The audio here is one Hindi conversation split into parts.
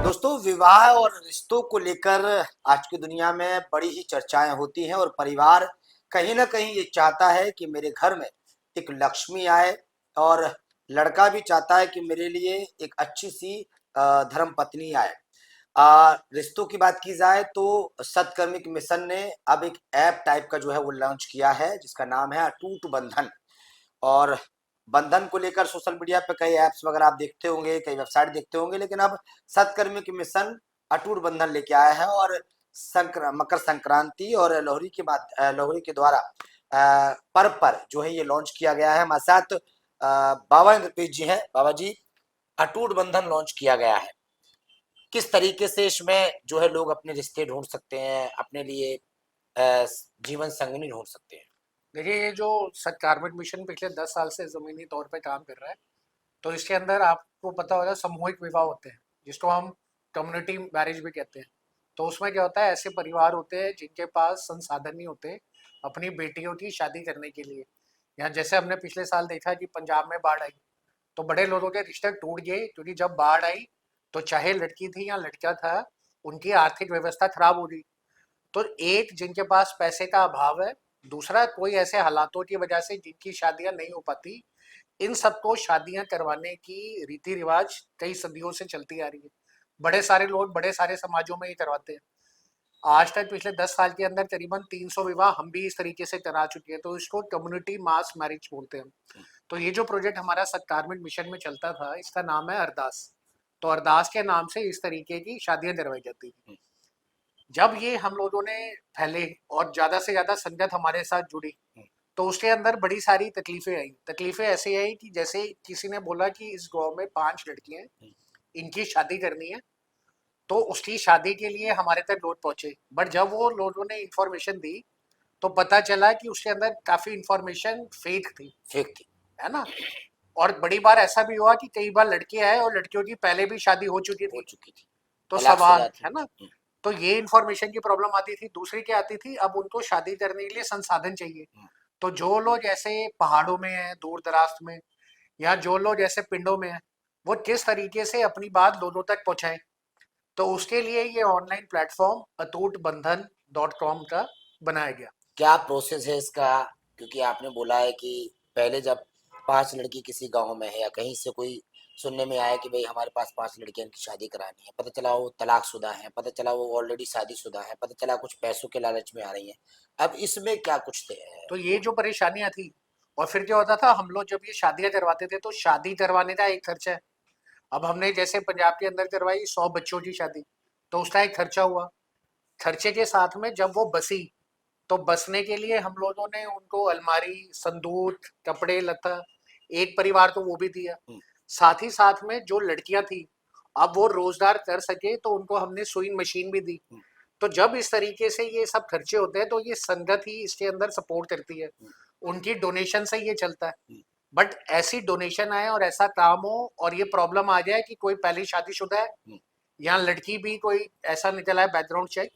दोस्तों, विवाह और रिश्तों को लेकर आज की दुनिया में बड़ी ही चर्चाएं होती हैं और परिवार कहीं ना कहीं ये चाहता है कि मेरे घर में एक लक्ष्मी आए और लड़का भी चाहता है कि मेरे लिए एक अच्छी सी धर्म पत्नी आए। रिश्तों की बात की जाए तो सत्कर्मिक मिशन ने अब एक ऐप टाइप का जो है वो लॉन्च किया है जिसका नाम है अटूट बंधन। और बंधन को लेकर सोशल मीडिया पे कई ऐप्स वगैरह आप देखते होंगे, कई वेबसाइट देखते होंगे, लेकिन अब सत्कर्मी की मिशन अटूट बंधन लेके आया है। और मकर संक्रांति और लोहड़ी के बाद लोहड़ी के द्वारा पर्व पर जो है ये लॉन्च किया गया है। हमारे साथ बाबा इंद्रप्रीत जी हैं। बाबा जी, अटूट बंधन लॉन्च किया गया है, किस तरीके से इसमें जो है लोग अपने रिश्ते ढूंढ सकते हैं, अपने लिए जीवन संगनी ढूंढ सकते हैं? देखिए, ये जो कार्बन मिशन पिछले 10 साल से ज़मीनी तौर पे काम कर रहा है। तो इसके अंदर आपको पता होगा सामूहिक विवाह होते हैं, जिसको हम कम्युनिटी मैरिज भी कहते हैं। तो उसमें क्या होता है, ऐसे परिवार होते हैं जिनके पास संसाधन नहीं होते अपनी बेटियों की शादी करने के लिए। यहाँ जैसे हमने पिछले साल देखा कि पंजाब में बाढ़ आई, तो बड़े लोगों के रिश्ते टूट गए, क्योंकि जब बाढ़ आई तो चाहे लड़की थी या लड़का था, उनकी आर्थिक व्यवस्था खराब हो गई। तो एक, जिनके पास पैसे का अभाव है, दूसरा कोई ऐसे हालातों की वजह से जिनकी शादियां नहीं हो पाती। इन सबको शादियां करवाने की रीति रिवाज कई सदियों से चलती आ रही है। बड़े सारे लोग बड़े सारे समाजों में ही करवाते हैं। आज तक पिछले 10 साल के अंदर करीबन 300 विवाह हम भी इस तरीके से करा चुके हैं। तो इसको कम्युनिटी मास मैरिज बोलते हैं। तो ये जो प्रोजेक्ट हमारा सत्कारमेंट मिशन में चलता था, इसका नाम है अरदास। तो अरदास के नाम से इस तरीके की शादियां करवाई जाती थी। जब ये हम लोगों ने फैले और ज्यादा से ज्यादा संगत हमारे साथ जुड़ी, तो उसके अंदर बड़ी सारी तकलीफें आई। तकलीफें ऐसी आई कि जैसे किसी ने बोला कि इस गांव में 5 लड़कियां हैं, इनकी शादी करनी है। तो उसकी शादी के लिए हमारे तक लोग पहुंचे, बट जब वो लोगों ने इंफॉर्मेशन दी तो पता चला कि उसके अंदर काफी इंफॉर्मेशन फेक थी। फेक थी। है ना। और बड़ी बार ऐसा भी हुआ कि कई बार लड़कियां हैं और लड़कियों की पहले भी शादी हो चुकी हो थी। चुकी थी। तो सवाल तलाकशुदा थी। है ना। तो ये इन्फॉर्मेशन की प्रॉब्लम आती थी। दूसरी क्या आती थी, अब उनको शादी करने के लिए संसाधन चाहिए। तो जो लोग ऐसे पहाड़ों में हैं, दूर दराज में, या जो लोग ऐसे पिंडों में हैं, वो किस तरीके से अपनी बात लोगों तक पहुंचाएं। तो उसके लिए ये ऑनलाइन प्लेटफॉर्म अटूटबंधन.com का बनाया गया। क्या प्रोसेस है इसका? क्योंकि आपने बोला है कि पहले जब 5 लड़की किसी गांव में है या कहीं से कोई सुनने में आया कि भाई हमारे पास 5 लड़कियां, इनकी शादी करानी है, पता चला वो तलाकशुदा है, पता चला वो ऑलरेडी शादीशुदा है, पता चला कुछ पैसों के लालच में आ रही हैं। अब इसमें क्या कुछ तो ये जो परेशानियां थी, और फिर क्या होता था, हम लोग जब ये शादियां करवाते थे तो शादी करवाने का एक खर्चा है। अब हमने जैसे पंजाब के अंदर करवाई 100 बच्चों की शादी, तो उसका एक खर्चा हुआ। खर्चे के साथ में जब वो बसी, तो बसने के लिए हम लोगों ने उनको अलमारी, संदूक, कपड़े लता, एक परिवार तो वो भी दिया। साथ ही साथ में जो लड़कियां थी, अब वो रोजगार कर सके तो उनको हमने सुई मशीन भी दी। तो जब इस तरीके से ये सब खर्चे होते हैं तो ये संगत ही इसके अंदर सपोर्ट करती है। उनकी डोनेशन से ये चलता है। बट ऐसी डोनेशन आए और ऐसा काम हो और ये प्रॉब्लम आ जाए कि कोई पहले शादीशुदा है या लड़की भी कोई ऐसा निकला है बैकग्राउंड चेक,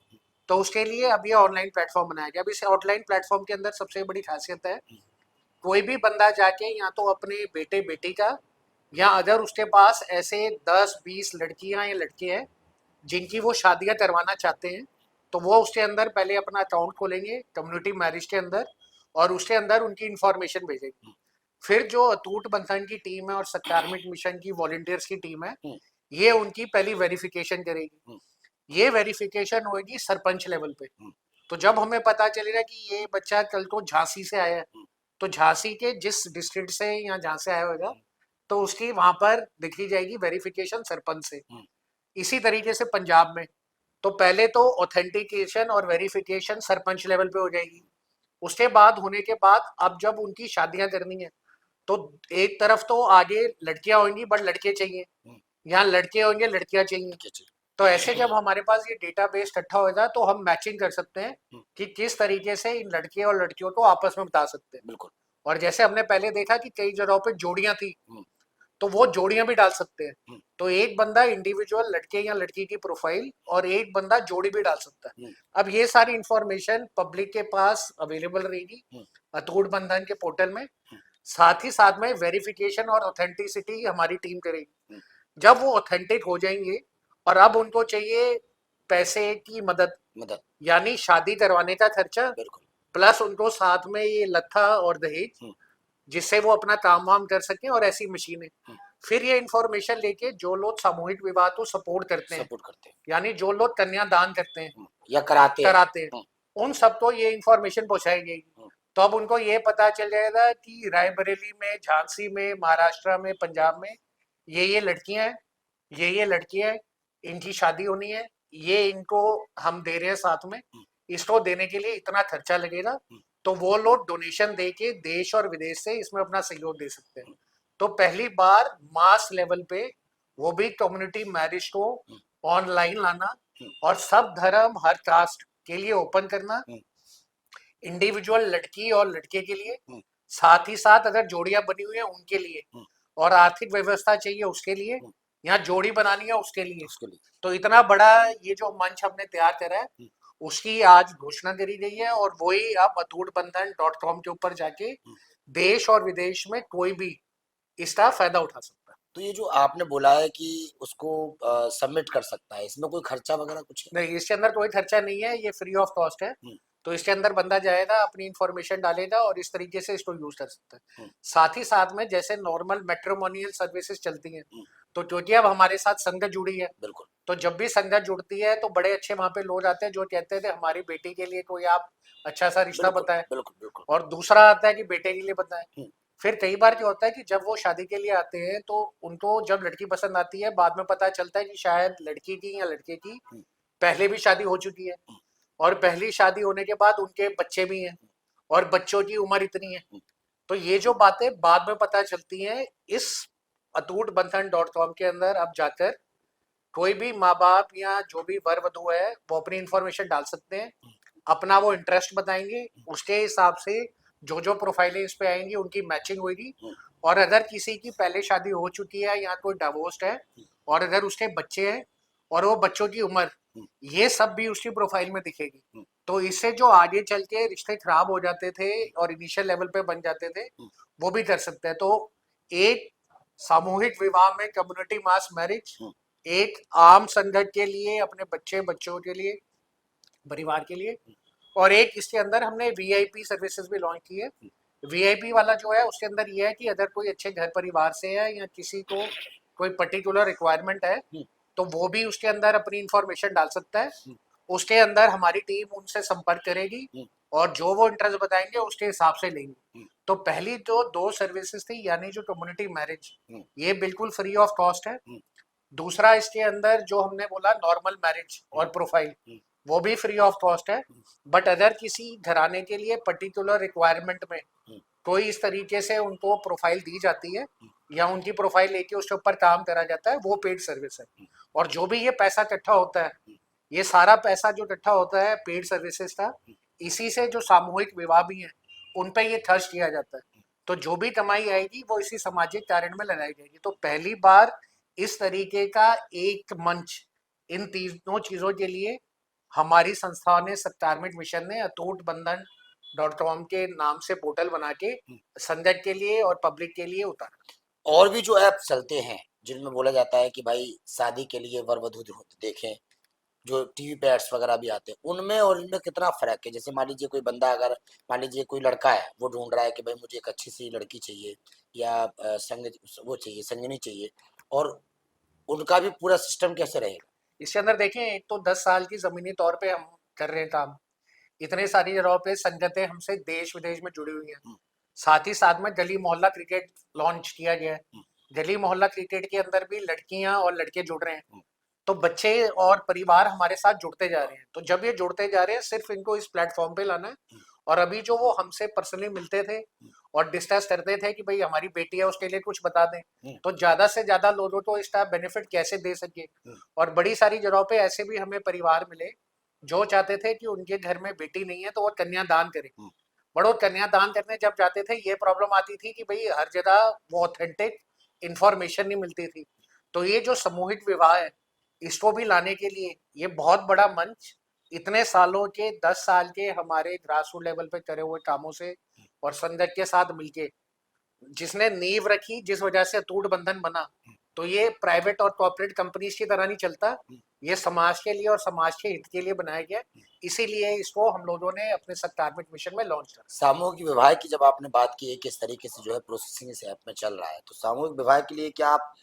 तो उसके लिए अब ये ऑनलाइन प्लेटफॉर्म बनाया गया। अब इस ऑनलाइन प्लेटफॉर्म के अंदर सबसे बड़ी खासियत है, कोई भी बंदा जाके या तो अपने बेटे बेटी का, या अगर उसके पास ऐसे 10-20 लड़कियां या लड़के हैं जिनकी वो शादियां करवाना चाहते हैं, तो वो उसके अंदर पहले अपना अकाउंट खोलेंगे कम्युनिटी मैरिज के अंदर, और उसके अंदर उनकी इंफॉर्मेशन भेजेंगे। फिर जो अटूट बंधन की टीम है और सत्कारमिक मिशन की वॉलंटियर्स की टीम है, ये उनकी पहली वेरिफिकेशन करेगी। ये वेरिफिकेशन होगी सरपंच लेवल पे। तो जब हमें पता चलेगा कि ये बच्चा कल को झांसी से आया है, तो झांसी के जिस डिस्ट्रिक्ट से या जहाँ से आया होगा, तो उसकी वहां पर दिखी जाएगी वेरिफिकेशन सरपंच से। इसी तरीके से पंजाब में, तो पहले तो ऑथेंटिकेशन और वेरिफिकेशन सरपंच लेवल पे हो जाएगी। उसके बाद होने के बाद अब जब उनकी शादियां करनी है, तो एक तरफ तो आगे लड़कियां होंगी बट लड़के चाहिए, यहाँ लड़के होंगे लड़कियां चाहिए। तो ऐसे जब हमारे पास ये डेटाबेस इकट्ठा होगा तो हम मैचिंग कर सकते हैं कि किस तरीके से इन लड़के और लड़कियों को आपस में बता सकते हैं। बिल्कुल। और जैसे हमने पहले देखा कि कई जगहों पे जोड़ियां थी, तो वो जोड़ियां भी डाल सकते हैं। तो एक बंदा इंडिविजुअल लड़के या लड़की की प्रोफाइल और एक बंदा जोड़ी भी डाल सकता है। अब ये सारी इंफॉर्मेशन पब्लिक के पास अवेलेबल रहेगी अटूट बंधन के पोर्टल में। साथ ही साथ में वेरिफिकेशन और ऑथेंटिसिटी हमारी टीम करेगी। जब वो ऑथेंटिक हो जाएंगे और अब उनको चाहिए पैसे की मदद, मदद। यानी शादी करवाने का खर्चा बिल्कुल। प्लस उनको साथ में ये लत्था और दहेज, हम्म, जिससे वो अपना काम वाम कर सकें, और ऐसी मशीनें। हम्म, फिर ये इंफॉर्मेशन लेके जो लोग सामूहिक विवाह को सपोर्ट करते हैं, सपोर्ट करते हैं। यानी जो लोग कन्यादान करते हैं, या कराते हैं। कराते हैं, उन सबको ये इंफॉर्मेशन पहुंचाई जाएगी। हम्म, तो अब उनको ये पता चल जाएगा कि रायबरेली में, झांसी में, महाराष्ट्र में, पंजाब में ये लड़कियां हैं, ये लड़कियां हैं, इनकी शादी होनी है, ये इनको हम दे रहे हैं साथ में, इसको देने के लिए इतना खर्चा लगेगा। तो वो लोग डोनेशन दे के देश और विदेश से इसमें अपना सहयोग दे सकते हैं। तो पहली बार मास लेवल पे वो भी कम्युनिटी मैरिज को ऑनलाइन लाना, और सब धर्म हर कास्ट के लिए ओपन करना, इंडिविजुअल लड़की और लड़के के लिए, साथ ही साथ अगर जोड़ियां बनी हुई हैं उनके लिए, और आर्थिक व्यवस्था चाहिए उसके लिए, या जोड़ी बनानी है उसके लिए। उसके लिए। तो इतना बड़ा ये जो मंच हमने तैयार करा है, उसकी आज घोषणा करी गई है, और वही आप अटूटबंधन.com के ऊपर जाके देश और विदेश में कोई भी इसका फायदा उठा सकता है। तो ये जो आपने बोला है कि उसको सबमिट कर सकता है, इसमें कोई खर्चा वगैरह कुछ है? नहीं, इसके अंदर कोई खर्चा नहीं है, ये फ्री ऑफ कॉस्ट है। हम्म, तो इसके अंदर बंदा जाएगा, अपनी इंफॉर्मेशन डालेगा और इस तरीके से इसको यूज कर सकता है। हम्म, साथ ही साथ में जैसे नॉर्मल मैट्रिमोनियल सर्विसेज चलती हैं, हम्म, तो क्योंकि अब हमारे साथ संगत जुड़ी है, बिल्कुल। तो जब भी संगत जुड़ती है तो बड़े अच्छे वहां पे लोग आते हैं जो कहते थे हमारी बेटी के लिए कोई आप अच्छा सा रिश्ता बिल्कुल बताएं, बिल्कुल बिल्कुल। और दूसरा आता है कि बेटे के लिए बताएं। हम्म, फिर कई बार क्या होता है कि जब वो शादी के लिए आते हैं तो उनको जब लड़की पसंद आती है, बाद में पता चलता है कि शायद लड़की की या लड़के की हम्म, पहले भी शादी हो चुकी है, और पहली शादी होने के बाद उनके बच्चे भी हैं, और बच्चों की उम्र इतनी है। तो ये जो बातें बाद में पता चलती हैं, इस अटूटबंधन.com के अंदर अब जाकर कोई भी माँ बाप या जो भी वर वधु है वो अपनी इंफॉर्मेशन डाल सकते हैं, अपना वो इंटरेस्ट बताएंगे, उसके हिसाब से जो जो प्रोफाइलें इस पे आएंगी उनकी मैचिंग होगी। और अगर किसी की पहले शादी हो चुकी है या कोई डिवोर्स्ड है, और अगर उसके बच्चे हैं और वो बच्चों की उम्र, ये सब भी उसकी प्रोफाइल में दिखेगी। तो इससे जो आगे चल के रिश्ते खराब हो जाते थे और इनिशियल लेवल पे बन जाते थे, वो भी कर सकते हैं। तो एक सामूहिक विवाह में कम्युनिटी मास मैरिज, एक आम संगत के लिए, अपने बच्चे बच्चों के लिए, परिवार के लिए, और एक इसके अंदर हमने वीआईपी सर्विसेज भी लॉन्च की है। वीआईपी वाला जो है उसके अंदर ये है कि अगर कोई अच्छे घर परिवार से है या किसी को कोई पर्टिकुलर रिक्वायरमेंट है, तो वो भी उसके अंदर अपनी इंफॉर्मेशन डाल सकता है। उसके अंदर हमारी टीम उनसे संपर्क करेगी, और जो वो इंटरेस्ट बताएंगे उसके हिसाब से लेंगे। तो पहली जो दो सर्विसेज थी, यानी जो कम्युनिटी मैरिज, ये बिल्कुल फ्री ऑफ कॉस्ट है। दूसरा इसके अंदर जो हमने बोला नॉर्मल मैरिज और प्रोफाइल, वो भी फ्री ऑफ कॉस्ट है। बट अगर किसी घराने के लिए पर्टिकुलर रिक्वायरमेंट में कोई इस तरीके से उनको प्रोफाइल दी जाती है, या उनकी प्रोफाइल लेके उसके ऊपर काम करा जाता है, वो पेड सर्विस है। और जो भी ये पैसा इकट्ठा होता है, ये सारा पैसा जो इकट्ठा होता है पेड सर्विसेज का, इसी से जो सामूहिक विवाह भी है उन पे ये खर्च किया जाता है। तो जो भी कमाई आएगी वो इसी सामाजिक कार्य में लगाई जाएगी। तो पहली बार इस तरीके का एक मंच इन तीनों चीजों के लिए हमारी संस्था ने, सत्कारमिक मिशन ने अटूटबंधन.com के नाम से पोर्टल बना के संगत के लिए और पब्लिक के लिए उतारा। और भी जो ऐप चलते हैं जिनमें बोला जाता है कि भाई शादी के लिए वर वधु देखें, जो टीवी पे एड्स वगैरह भी आते हैं, उनमें और इनमें कितना फर्क है? जैसे मान लीजिए कोई बंदा, अगर मान लीजिए कोई लड़का है, वो ढूंढ रहा है कि भाई मुझे एक अच्छी सी लड़की चाहिए, या संग वो चाहिए, संगनी चाहिए, और उनका भी पूरा सिस्टम कैसे रहेगा? इसके अंदर देखें, एक तो 10 साल की जमीनी तौर पे हम कर रहे हैं काम, इतने सारी जगहों पे संगतें हमसे देश विदेश में जुड़ी हुई हैं। साथ ही साथ में गली मोहल्ला क्रिकेट लॉन्च किया गया है। गली मोहल्ला क्रिकेट के अंदर भी लड़कियां और लड़के जुड़ रहे हैं, तो बच्चे और परिवार हमारे साथ जुड़ते जा रहे हैं। तो जब ये जुड़ते जा रहे हैं, सिर्फ इनको इस प्लेटफॉर्म पे लाना है। और अभी जो वो हमसे पर्सनली मिलते थे और डिस्कस करते थे कि भाई हमारी बेटी है उसके लिए कुछ बता दें, तो ज्यादा से ज्यादा लोगों को इसका बेनिफिट कैसे दे सके। और बड़ी सारी जगहों पे ऐसे भी हमें परिवार मिले जो चाहते थे कि उनके घर में बेटी नहीं है तो वो कन्यादान करें। बड़ो कन्यादान करने जब जाते थे, ये प्रॉब्लम आती थी कि भाई हर जगह वो ऑथेंटिक इंफॉर्मेशन नहीं मिलती थी। तो ये जो सामूहिक विवाह है, इसको भी लाने के लिए ये बहुत बड़ा मंच, इतने सालों के 10 साल के हमारे ग्रास रूट लेवल पे करे हुए कामों से और संगत के साथ मिलके जिसने नींव रखी, जिस वजह से अटूट बंधन बना, तो ये प्राइवेट और कॉर्पोरेट कंपनीज की तरह नहीं चलता, ये समाज के लिए और समाज के हित के लिए बनाया गया, इसीलिए इसको हम लोगों ने अपने सत्कारमिक मिशन में लॉन्च करा। सामूहिक विवाह की जब आपने बात की है किस तरीके से जो है प्रोसेसिंग इस ऐप में चल रहा है, तो सामूहिक विवाह के लिए क्या आप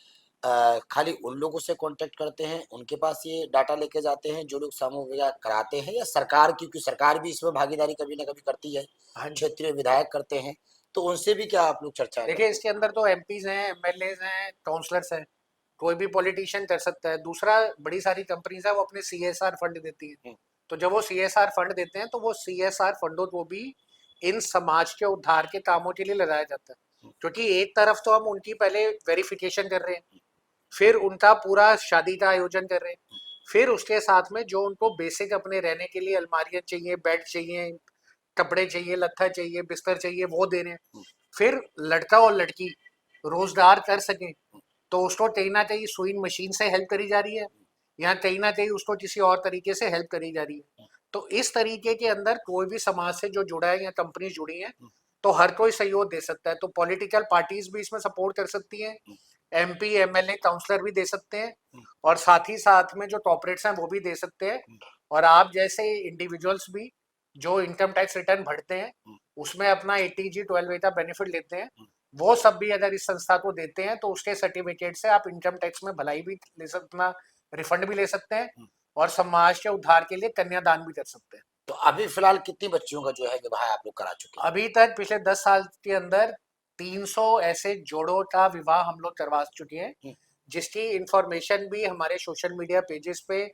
खाली उन लोगों से कांटेक्ट करते हैं, उनके पास ये डाटा लेके जाते हैं जो लोग सामूहिक विवाह कराते हैं, या सरकार, क्योंकि सरकार भी इसमें भागीदारी कभी ना कभी करती है, हाँ जी, क्षेत्रीय विधायक करते हैं, तो उनसे भी क्या आप लोग चर्चाएं करते देखिए हैं? इसके अंदर तो एमपीज हैं, एमएलएज हैं, काउंसलर्स हैं, कोई भी पॉलिटिशियन कर सकता है। दूसरा, बड़ी सारी कंपनीज है वो अपने सीएसआर फंड देती है, हम्म, तो जब वो सीएसआर फंड देते हैं तो वो सीएसआर फंडों को भी इन समाज के उद्धार के कामों के लिए लगाया जाता है, हम्म, क्योंकि एक तरफ तो हम उनकी पहले वेरिफिकेशन कर रहे हैं, फिर उनका पूरा शादी का आयोजन कर रहे हैं, फिर उसके साथ में जो उनको बेसिक अपने रहने के लिए अलमारियां चाहिए, बेड चाहिए, कपड़े चाहिए, लत्था चाहिए, बिस्तर चाहिए, वो दे रहे हैं। हम्म, फिर लड़का और लड़की रोजगार कर सकें तो उसको कहीं ना कहीं सुइंग मशीन से हेल्प करी जा रही है, या कहीं ना कहीं उसको किसी और तरीके से हेल्प करी जा रही है। तो इस तरीके के अंदर कोई भी समाज से जो जुड़ा है या कंपनी जुड़ी है, तो हर कोई सहयोग दे सकता है। तो पॉलिटिकल पार्टीज भी इसमें सपोर्ट कर सकती हैं, एमपी एमएलए काउंसलर भी दे सकते हैं, और साथ ही साथ में जो कॉर्पोरेट्स हैं वो भी दे सकते हैं, और आप जैसे इंडिविजुअल्स भी जो इनकम टैक्स रिटर्न भरते हैं उसमें अपना 80G 12A का बेनिफिट लेते हैं, वो सब भी अगर इस संस्था को देते हैं तो उसके सर्टिफिकेट से आप इनकम टैक्स में भलाई भी ले सकते, अपना रिफंड भी ले सकते हैं, और समाज के उद्धार के लिए कन्यादान भी कर सकते हैं। तो अभी फिलहाल कितनी बच्चियों का जो है विवाह आप लोग करा चुके हैं? अभी तक पिछले 10 साल के अंदर 300 ऐसे जोड़ों का विवाह हम लोग करवा चुके हैं, हम्म, जिसकी इंफॉर्मेशन भी हमारे सोशल मीडिया पेजेस पे,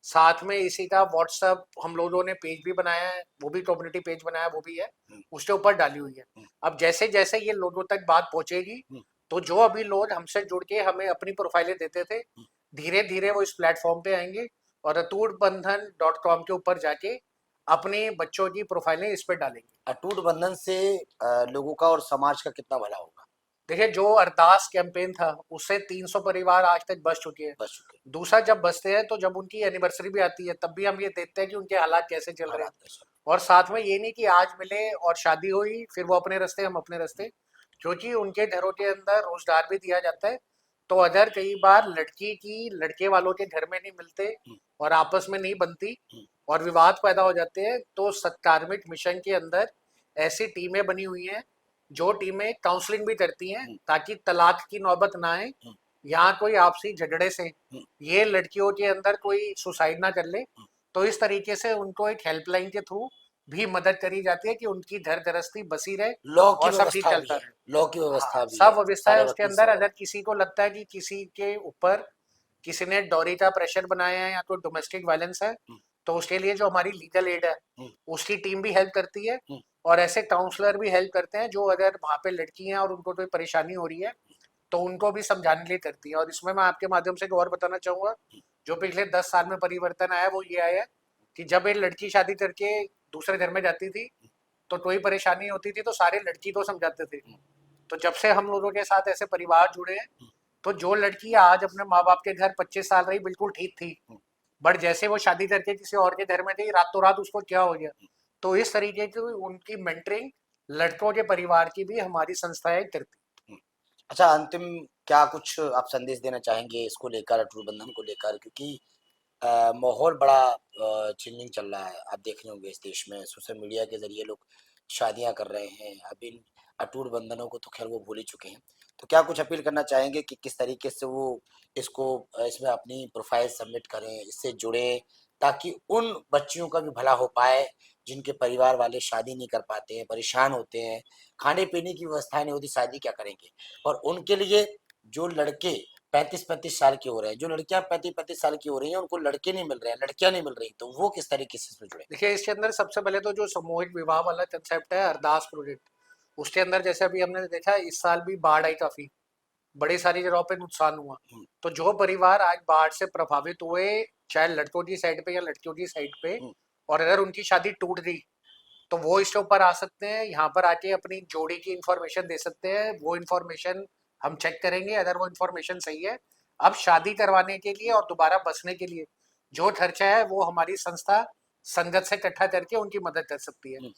साथ में इसी का व्हाट्सएप हम लोगों ने पेज भी बनाया है, वो भी कम्युनिटी पेज बनाया, वो भी है, हम्म, उसके ऊपर डाली हुई है। हम्म, अब जैसे जैसे ये लोगों तक बात पहुंचेगी, हम्म, तो जो अभी लोग हमसे जुड़ के हमें अपनी प्रोफाइलें देते थे, धीरे धीरे वो इस प्लेटफॉर्म पे आएंगे और अटूटबंधन.com के ऊपर जाके अपने बच्चों की प्रोफाइलें इस पर डालेंगे। अटूट बंधन से लोगों का और समाज का कितना भला होगा? देखिए, जो अरदास कैंपेन था उससे 300 परिवार आज तक बच चुके हैं। बच चुके दूसरा, जब बचते हैं तो जब उनकी एनिवर्सरी भी आती है तब भी हम ये देखते हैं कि उनके हालात कैसे चल रहे हैं। हालात कैसे? और साथ में ये नहीं कि आज मिले और शादी हुई फिर वो अपने रास्ते हम अपने रास्ते, क्योंकि उनके घरों के अंदर रोजगार भी दिया जाता है। तो अगर कई बार लड़की की लड़के वालों के घर में नहीं मिलते हम्म, और आपस में नहीं बनती हम्म, और विवाद पैदा हो जाते हैं, तो सत्कार्मिक मिशन के अंदर ऐसी टीमें बनी हुई हैं जो टीमें काउंसलिंग भी करती हैं हम्म, ताकि तलाक की नौबत ना आए, हम्म, यहाँ कोई आपसी झगड़े से हम्म, ये लड़कियों के अंदर कोई सुसाइड ना कर ले। हम्म। तो इस तरीके से उनको एक हेल्पलाइन के थ्रू भी मदद करी जाती है कि उनकी घर गृहस्थी बसी रहे लॉ की और सब ठीक व्यवस्था भी चलता है, रहे। लॉ की हाँ, व्यवस्था भी सब है, व्यवस्था है सारे उसके वकील अंदर। सब अगर है। किसी को लगता है कि किसी के ऊपर किसी ने डॉरी का प्रेशर बनाया है या कोई डोमेस्टिक वायलेंस है, हम्म, तो उसके लिए जो हमारी लीगल एड है हम्म, उसकी टीम भी हेल्प करती है, हम्म, और ऐसे काउंसलर भी हेल्प करते हैं जो अगर वहाँ पे लड़की हैं और उनको कोई परेशानी हो रही है तो उनको भी समझाने के लिए करती है। और इसमें मैं आपके माध्यम से एक और बताना चाहूँगा, जो पिछले 10 साल में परिवर्तन आया वो ये आया कि जब एक लड़की शादी करके दूसरे घर में जाती थी तो कोई परेशानी होती थी तो सारे लड़की को समझाते थे। तो जब से हम लोगों के साथ ऐसे परिवार जुड़े हैं, तो जो लड़की आज अपने माँ बाप के घर 25 साल रही बिल्कुल ठीक थी, बट जैसे वो शादी करके किसी और के घर में गई रातों रात उसको क्या हो गया। तो इस तरीके की उनकी मेंटरिंग लड़कों के परिवार की भी हमारी संस्थाएं करती। हम्म। अच्छा, अंतिम क्या कुछ आप संदेश देना चाहेंगे इसको लेकर, अटूट बंधन को लेकर, क्योंकि माहौल बड़ा चेंजिंग चल रहा है, आप देख रहे होंगे इस देश में सोशल मीडिया के जरिए लोग शादियां कर रहे हैं, अब इन अटूट बंधनों को तो खैर वो भूल ही चुके हैं, तो क्या कुछ अपील करना चाहेंगे कि किस तरीके से वो इसको इसमें अपनी प्रोफाइल सबमिट करें, इससे जुड़े, ताकि उन बच्चियों का भी भला हो पाए जिनके परिवार वाले शादी नहीं कर पाते हैं, परेशान होते हैं, खाने पीने की व्यवस्था नहीं होती, शादी क्या करेंगे, और उनके लिए जो लड़के 35-35 साल की हो रहे हैं, जो लड़कियां 35-35 साल की हो रही हैं, उनको लड़के नहीं मिल रहे हैं, लड़कियां नहीं मिल रही, तो वो किस तरीके से इसमें जुड़े? देखिए, इसके अंदर सबसे पहले तो जो सामूहिक विवाह वाला कंसेप्ट है अरदास प्रोजेक्ट, उसके अंदर जैसे अभी हमने देखा इस साल भी बाढ़ आई काफी, बड़ी सारी जगहों पे नुकसान हुआ। हम्म, तो जो परिवार आज बाढ़ से प्रभावित हुए, चाहे लड़कों की साइड पे या लड़कियों की साइड पे, हम्म, और अगर उनकी शादी टूट गई तो वो इसके ऊपर आ सकते हैं, यहाँ पर आके अपनी जोड़ी की इंफॉर्मेशन दे सकते हैं, वो इंफॉर्मेशन हम चेक करेंगे। अगर वो इंफॉर्मेशन सही है, अब शादी करवाने के लिए और दोबारा बसने के लिए जो खर्चा है वो हमारी संस्था संगत से इकट्ठा करके उनकी मदद कर सकती है। हम्म,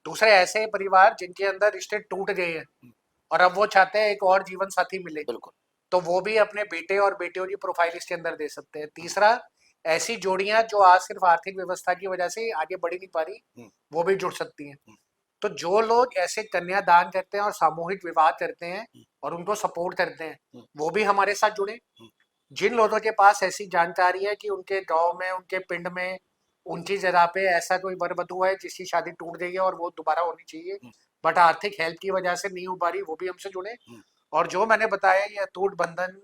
दूसरे ऐसे परिवार जिनके अंदर रिश्ते टूट गए हैं हम्म, और अब वो चाहते हैं एक और जीवन साथी मिले, बिल्कुल। तो वो भी अपने बेटे और बेटियों की प्रोफाइल इसके अंदर दे सकते हैं। तीसरा, ऐसी जोड़ियां जो आज सिर्फ आर्थिक व्यवस्था की वजह से आगे बढ़ ही नहीं पा रही, हम्म, वो भी जुड़ सकती हैं। हम्म, तो जो लोग ऐसे कन्यादान करते हैं और सामूहिक विवाह करते हैं हम्म, और उनको सपोर्ट करते हैं, हम्म, वो भी हमारे साथ जुड़े। हम्म, जिन लोगों के पास ऐसी जानकारी है कि उनके गांव में, उनके पिंड में, उनकी जगह पे ऐसा कोई वर वधु है जिसकी शादी टूट गई है और वो दोबारा होनी चाहिए, हम्म, बट आर्थिक हेल्प की वजह से नहीं हो पा रही, वो भी हमसे जुड़े। हम्म, और जो मैंने बताया ये अटूट बंधन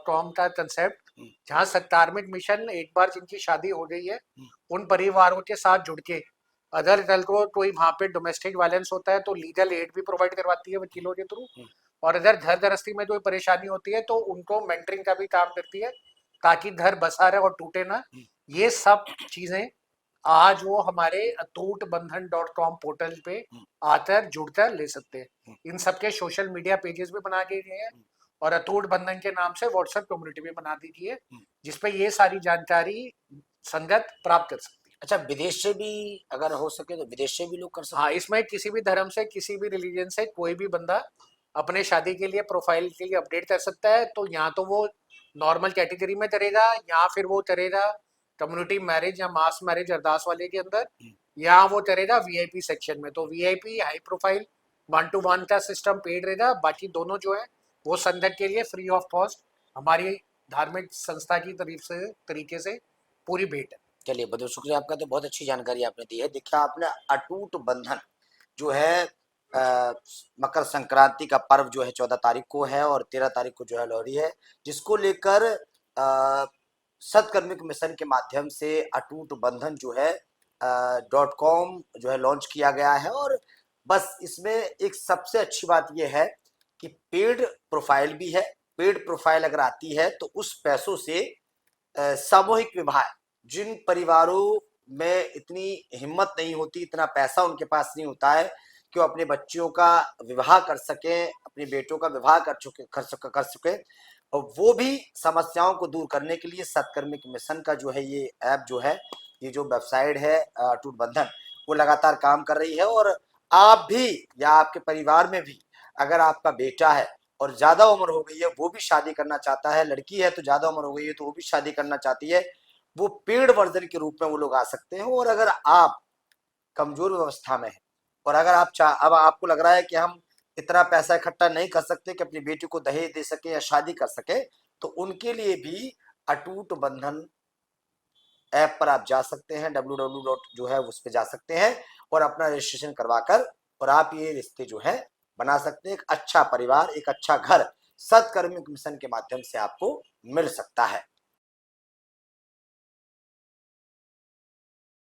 .com का कंसेप्ट, हम्म, जहाँ सत्कारमिक मिशन एक बार जिनकी शादी हो गई है हम्म, उन परिवारों के साथ जुड़ के, अगर कल को कोई वहाँ पे डोमेस्टिक वायलेंस होता है तो लीगल एड भी प्रोवाइड करवाती है वकीलों के थ्रू। हम्म, और अगर घर गृहस्थी में कोई परेशानी होती है तो उनको मेंटरिंग का भी काम करती है, ताकि घर बसा रहे और टूटे ना। हम्म, ये सब चीजें आज वो हमारे अटूट बंधन .com पोर्टल पे हम्म, आकर जुड़कर ले सकते हैं। हम्म, इन सबके सोशल मीडिया पेजेस भी बना दिए गए हैं हम्म, और अटूट बंधन के नाम से व्हाट्सएप कम्युनिटी भी बना दी गई है, हम्म। जिसपे ये सारी जानकारी संगत प्राप्त कर सकती है। अच्छा, विदेश से भी अगर हो सके तो विदेश से भी लोग कर हाँ, सकते हैं? इसमें किसी भी धर्म से, किसी भी रिलीजन से कोई भी बंदा अपने शादी के लिए प्रोफाइल के लिए अपडेट कर सकता है। तो यहाँ तो वो नॉर्मल कैटेगरी में करेगा, या फिर वो करेगा कम्युनिटी मैरिज या मास मैरिज अरदास वाले के अंदर, हम्म, या वो करेगा वीआईपी सेक्शन में। तो वीआईपी हाई प्रोफाइल 1-to-1 का सिस्टम पेड रहेगा, बाकी दोनों जो है वो संगत के लिए फ्री ऑफ कॉस्ट हमारी धार्मिक संस्था की तरफ से तरीके से पूरी भेंट है। चलिए, बहुत बहुत शुक्रिया आपका, तो बहुत अच्छी जानकारी आपने दी है। देखिए, आपने अटूट बंधन जो है मकर संक्रांति का पर्व जो है 14 तारीख को है और 13 तारीख को जो है लोहड़ी है, जिसको लेकर सत्कर्मिक मिशन के माध्यम से अटूट बंधन जो है .com जो है लॉन्च किया गया है। और बस इसमें एक सबसे अच्छी बात यह है कि पेड प्रोफाइल भी है। पेड प्रोफाइल अगर आती है तो उस पैसों से सामूहिक विवाह, जिन परिवारों में इतनी हिम्मत नहीं होती, इतना पैसा उनके पास नहीं होता है कि वो अपने बच्चियों का विवाह कर सकें, अपने बेटों का विवाह कर सके, और वो भी समस्याओं को दूर करने के लिए सत्कर्मिक मिशन का जो है ये ऐप जो है, ये जो वेबसाइट है अटूट बंधन, वो लगातार काम कर रही है। और आप भी या आपके परिवार में भी अगर आपका बेटा है और ज्यादा उम्र हो गई है, वो भी शादी करना चाहता है, लड़की है तो ज्यादा उम्र हो गई है तो वो भी शादी करना चाहती है, वो पेड वर्जन के रूप में वो लोग आ सकते हैं। और अगर आप कमजोर व्यवस्था में हैं और अगर आप अब आपको लग रहा है कि हम इतना पैसा इकट्ठा नहीं कर सकते कि अपनी बेटी को दहेज दे सके या शादी कर सके, तो उनके लिए भी अटूट बंधन ऐप पर आप जा सकते हैं, www जो है उस पर जा सकते हैं और अपना रजिस्ट्रेशन करवाकर और आप ये रिश्ते जो है बना सकते हैं। एक अच्छा परिवार, एक अच्छा घर सत्कर्मिक मिशन के माध्यम से आपको मिल सकता है।